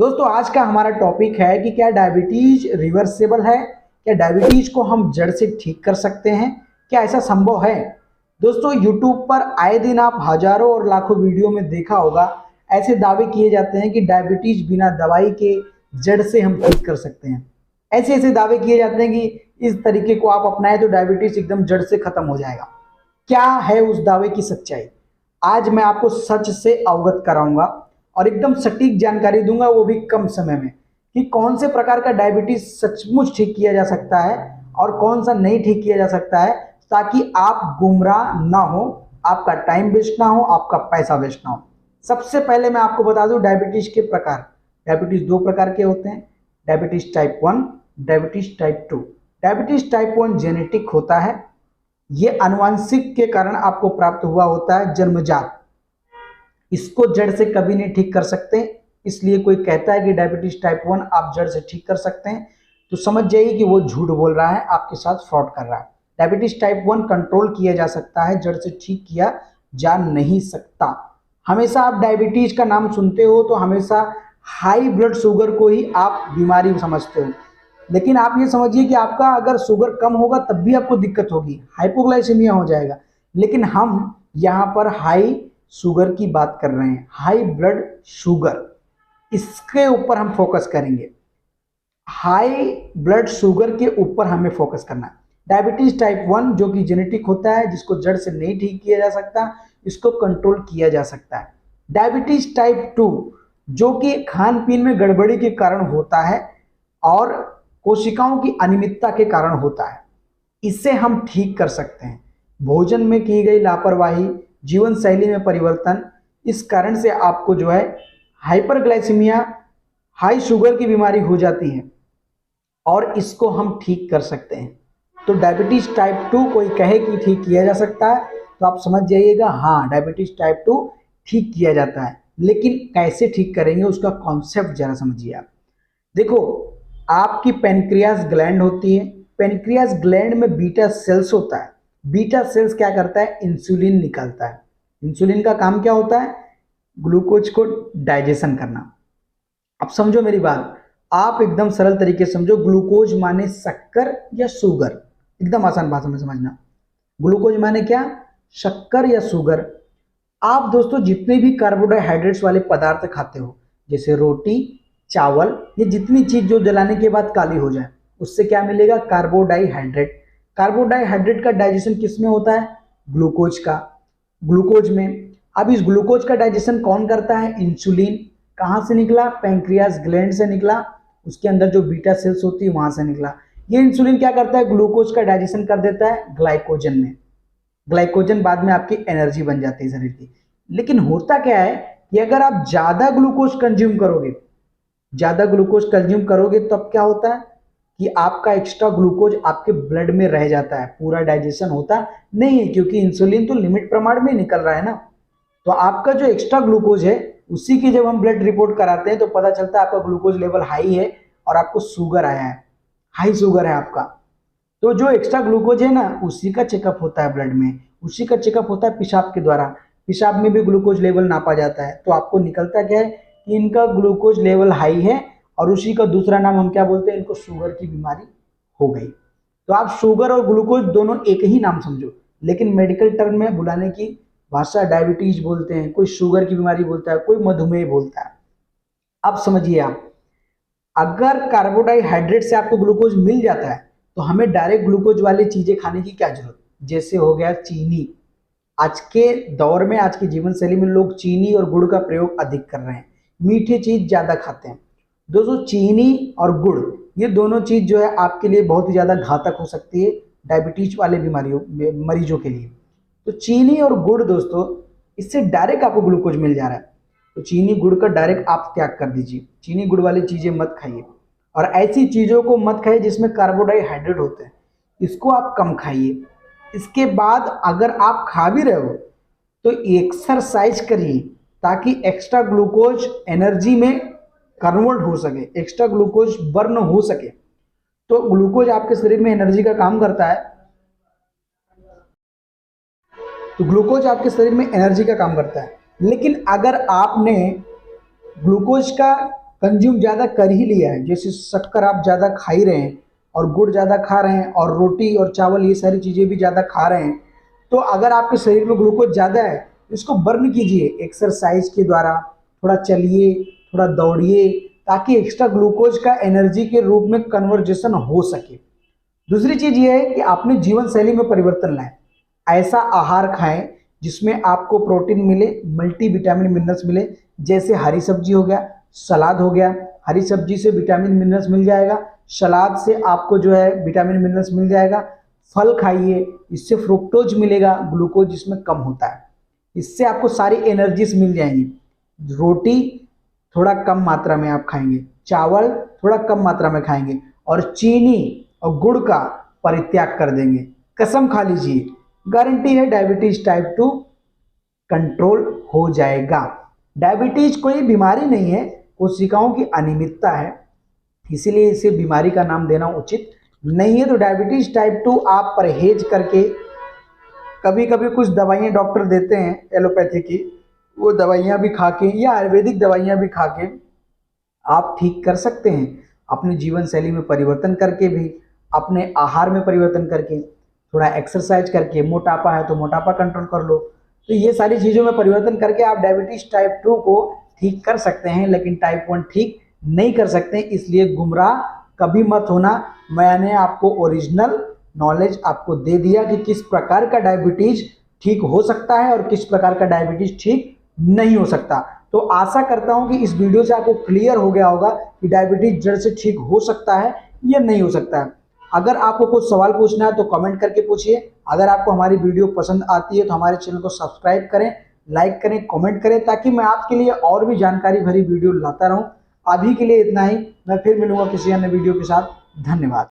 दोस्तों आज का हमारा टॉपिक है कि क्या डायबिटीज रिवर्सेबल है, क्या डायबिटीज को हम जड़ से ठीक कर सकते हैं, क्या ऐसा संभव है। दोस्तों यूट्यूब पर आए दिन आप हजारों और लाखों वीडियो में देखा होगा, ऐसे दावे किए जाते हैं कि डायबिटीज बिना दवाई के जड़ से हम ठीक कर सकते हैं। ऐसे ऐसे दावे किए जाते हैं कि इस तरीके को आप अपनाएं तो डायबिटीज एकदम जड़ से खत्म हो जाएगा। क्या है उस दावे की सच्चाई, आज मैं आपको सच से अवगत कराऊंगा और एकदम सटीक जानकारी दूंगा, वो भी कम समय में, कि कौन से प्रकार का डायबिटीज सचमुच ठीक किया जा सकता है और कौन सा नहीं ठीक किया जा सकता है, ताकि आप गुमराह ना हो, आपका टाइम वेस्ट ना हो, आपका पैसा वेस्ट ना हो। सबसे पहले मैं आपको बता दूं डायबिटीज के प्रकार। डायबिटीज दो प्रकार के होते हैं, diabetes type 1, diabetes type 2। Diabetes type 1 genetic होता है, ये आनुवंशिक के कारण आपको प्राप्त हुआ होता है, जन्मजात। इसको जड़ से कभी नहीं ठीक कर सकते, इसलिए कोई कहता है कि डायबिटीज टाइप 1 आप जड़ से ठीक कर सकते हैं तो समझ जाइए कि वो झूठ बोल रहा है, आपके साथ फ्रॉड कर रहा है। डायबिटीज टाइप 1 कंट्रोल किया जा सकता है, जड़ से ठीक किया जा नहीं सकता। हमेशा आप डायबिटीज का नाम सुनते हो तो हमेशा हाई ब्लड शुगर को ही आप बीमारी समझते हो, लेकिन आप ये समझिए कि आपका अगर शुगर कम होगा तब भी आपको दिक्कत होगी, हाइपोग्लाइसेमिया हो जाएगा। लेकिन हम यहाँ पर हाई शुगर की बात कर रहे हैं, हाई ब्लड शुगर, इसके ऊपर हम फोकस करेंगे। हाई ब्लड शुगर के ऊपर हमें फोकस करना है। डायबिटीज टाइप 1 जो कि जेनेटिक होता है, जिसको जड़ से नहीं ठीक किया जा सकता, इसको कंट्रोल किया जा सकता है। डायबिटीज टाइप 2 जो कि खान पीन में गड़बड़ी के कारण होता है और कोशिकाओं की अनियमितता के कारण होता है, इसे हम ठीक कर सकते हैं। भोजन में की गई लापरवाही, जीवन शैली में परिवर्तन, इस कारण से आपको जो है हाइपरग्लाइसीमिया, हाई शुगर की बीमारी हो जाती है और इसको हम ठीक कर सकते हैं। तो डायबिटीज टाइप 2 कोई कहे कि ठीक किया जा सकता है तो आप समझ जाइएगा, हाँ डायबिटीज टाइप 2 ठीक किया जाता है। लेकिन कैसे ठीक करेंगे उसका कॉन्सेप्ट जरा समझिए आप। देखो, आपकी पेनक्रियास ग्लैंड होती है, पेनक्रियास ग्लैंड में बीटा सेल्स होता है। बीटा सेल्स क्या करता है, इंसुलिन निकालता है। इंसुलिन का काम क्या होता है, ग्लूकोज को डाइजेशन करना। अब समझो मेरी बात, आप एकदम सरल तरीके से समझो, ग्लूकोज माने शक्कर या शुगर, एकदम आसान भाषा में समझना। ग्लूकोज माने क्या, शक्कर या शुगर। आप दोस्तों जितने भी कार्बोहाइड्रेट्स वाले पदार्थ खाते हो, जैसे रोटी, चावल, ये जितनी चीज जो जलाने के बाद काली हो जाए, उससे क्या मिलेगा, कार्बोडाइहाइड्रेट। कार्बोडाइहाइड्रेट का डाइजेशन किस में होता है, ग्लूकोज का, ग्लूकोज में। अब इस ग्लूकोज का डाइजेशन कौन करता है, इंसुलिन। कहाँ से निकला, पैंक्रियास ग्लैंड से निकला, उसके अंदर जो बीटा सेल्स होती है वहां से निकला। ये इंसुलिन क्या करता है, ग्लूकोज का डाइजेशन कर देता है ग्लाइकोजन में। ग्लाइकोजन बाद में आपकी एनर्जी बन जाती है शरीर की। लेकिन होता क्या है कि अगर आप ज्यादा ग्लूकोज कंज्यूम करोगे, ज्यादा ग्लूकोज कंज्यूम करोगे तब क्या होता है कि आपका एक्स्ट्रा ग्लूकोज आपके ब्लड में रह जाता है, पूरा डाइजेशन होता नहीं है, क्योंकि इंसुलिन तो लिमिट प्रमाण में निकल रहा है ना। तो आपका जो एक्स्ट्रा ग्लूकोज है उसी की जब हम ब्लड रिपोर्ट कराते हैं तो पता चलता है आपका ग्लूकोज लेवल हाई है और आपको शुगर आया है, हाई शुगर है आपका। तो जो एक्स्ट्रा ग्लूकोज है ना, उसी का चेकअप होता है ब्लड में, उसी का चेकअप होता है पेशाब के द्वारा। पेशाब में भी ग्लूकोज लेवल नापा जाता है, तो आपको निकलता क्या है कि इनका ग्लूकोज लेवल हाई है और उसी का दूसरा नाम हम क्या बोलते हैं, इनको शुगर की बीमारी हो गई। तो आप शुगर और ग्लूकोज दोनों एक ही नाम समझो, लेकिन मेडिकल टर्म में बुलाने की भाषा डायबिटीज बोलते हैं, कोई शुगर की बीमारी बोलता है, कोई मधुमेह बोलता है। अब समझिए आप, अगर कार्बोहाइड्रेट से आपको ग्लूकोज मिल जाता है तो हमें डायरेक्ट ग्लूकोज वाली चीजें खाने की क्या जरूरत, जैसे हो गया चीनी। आज के दौर में, आज की जीवन शैली में लोग चीनी और गुड़ का प्रयोग अधिक कर रहे हैं, मीठी चीज ज्यादा खाते हैं। दोस्तों चीनी और गुड़, ये दोनों चीज जो है आपके लिए बहुत ही ज्यादा घातक हो सकती है डायबिटीज वाले बीमारियों मरीजों के लिए। तो चीनी और गुड़ दोस्तों, इससे डायरेक्ट आपको ग्लूकोज मिल जा रहा है, तो चीनी गुड़ का डायरेक्ट आप त्याग कर दीजिए, चीनी गुड़ वाली चीजें मत खाइए और ऐसी चीजों को मत खाइए जिसमें कार्बोहाइड्रेट होते हैं, इसको आप कम खाइए। इसके बाद अगर आप खा भी रहे हो तो एक्सरसाइज करिए, ताकि एक्स्ट्रा ग्लूकोज एनर्जी में कन्वर्ट हो सके, एक्स्ट्रा ग्लूकोज बर्न हो सके। तो ग्लूकोज आपके शरीर में एनर्जी का काम करता है, तो ग्लूकोज आपके शरीर में एनर्जी का काम करता है। लेकिन अगर आपने ग्लूकोज का कंज्यूम ज़्यादा कर ही लिया है, जैसे शक्कर आप ज़्यादा खा ही रहे हैं और गुड़ ज़्यादा खा रहे हैं और रोटी और चावल ये सारी चीज़ें भी ज़्यादा खा रहे हैं, तो अगर आपके शरीर में ग्लूकोज ज़्यादा है इसको बर्न कीजिए एक्सरसाइज के द्वारा, थोड़ा चलिए, थोड़ा दौड़िए, ताकि एक्स्ट्रा ग्लूकोज का एनर्जी के रूप में कन्वर्जेशन हो सके। दूसरी चीज़ ये है कि अपने जीवन शैली में परिवर्तन लाएं। ऐसा आहार खाएं जिसमें आपको प्रोटीन मिले, मल्टी विटामिन मिनरल्स मिले, जैसे हरी सब्जी हो गया, सलाद हो गया। हरी सब्जी से विटामिन मिनरल्स मिल जाएगा, सलाद से आपको जो है विटामिन मिनरल्स मिल जाएगा। फल खाइए, इससे फ्रुक्टोज मिलेगा, ग्लूकोज जिसमें कम होता है, इससे आपको सारी एनर्जीज मिल जाएंगी। रोटी थोड़ा कम मात्रा में आप खाएंगे, चावल थोड़ा कम मात्रा में खाएंगे और चीनी और गुड़ का परित्याग कर देंगे। कसम खा लीजिए, गारंटी है डायबिटीज टाइप 2 कंट्रोल हो जाएगा। डायबिटीज कोई बीमारी नहीं है, कोशिकाओं की अनियमितता है, इसीलिए इसे बीमारी का नाम देना उचित नहीं है। तो डायबिटीज टाइप 2 आप परहेज करके, कभी कभी कुछ दवाइयाँ डॉक्टर देते हैं एलोपैथी की, वो दवाइयाँ भी खा के या आयुर्वेदिक दवाइयाँ भी खा के आप ठीक कर सकते हैं। अपनी जीवन शैली में परिवर्तन करके भी, अपने आहार में परिवर्तन करके, थोड़ा एक्सरसाइज करके, मोटापा है तो मोटापा कंट्रोल कर लो, तो ये सारी चीज़ों में परिवर्तन करके आप डायबिटीज टाइप 2 को ठीक कर सकते हैं, लेकिन टाइप 1 ठीक नहीं कर सकते। इसलिए गुमराह कभी मत होना। मैंने आपको ओरिजिनल नॉलेज आपको दे दिया कि किस प्रकार का डायबिटीज ठीक हो सकता है और किस प्रकार का डायबिटीज ठीक नहीं हो सकता। तो आशा करता हूं कि इस वीडियो से आपको क्लियर हो गया होगा कि डायबिटीज जड़ से ठीक हो सकता है या नहीं हो सकता है। अगर आपको कुछ सवाल पूछना है तो कमेंट करके पूछिए। अगर आपको हमारी वीडियो पसंद आती है तो हमारे चैनल को सब्सक्राइब करें, लाइक करें, कमेंट करें, ताकि मैं आपके लिए और भी जानकारी भरी वीडियो लाता रहूं। अभी के लिए इतना ही, मैं फिर मिलूंगा किसी अन्य वीडियो के साथ। धन्यवाद।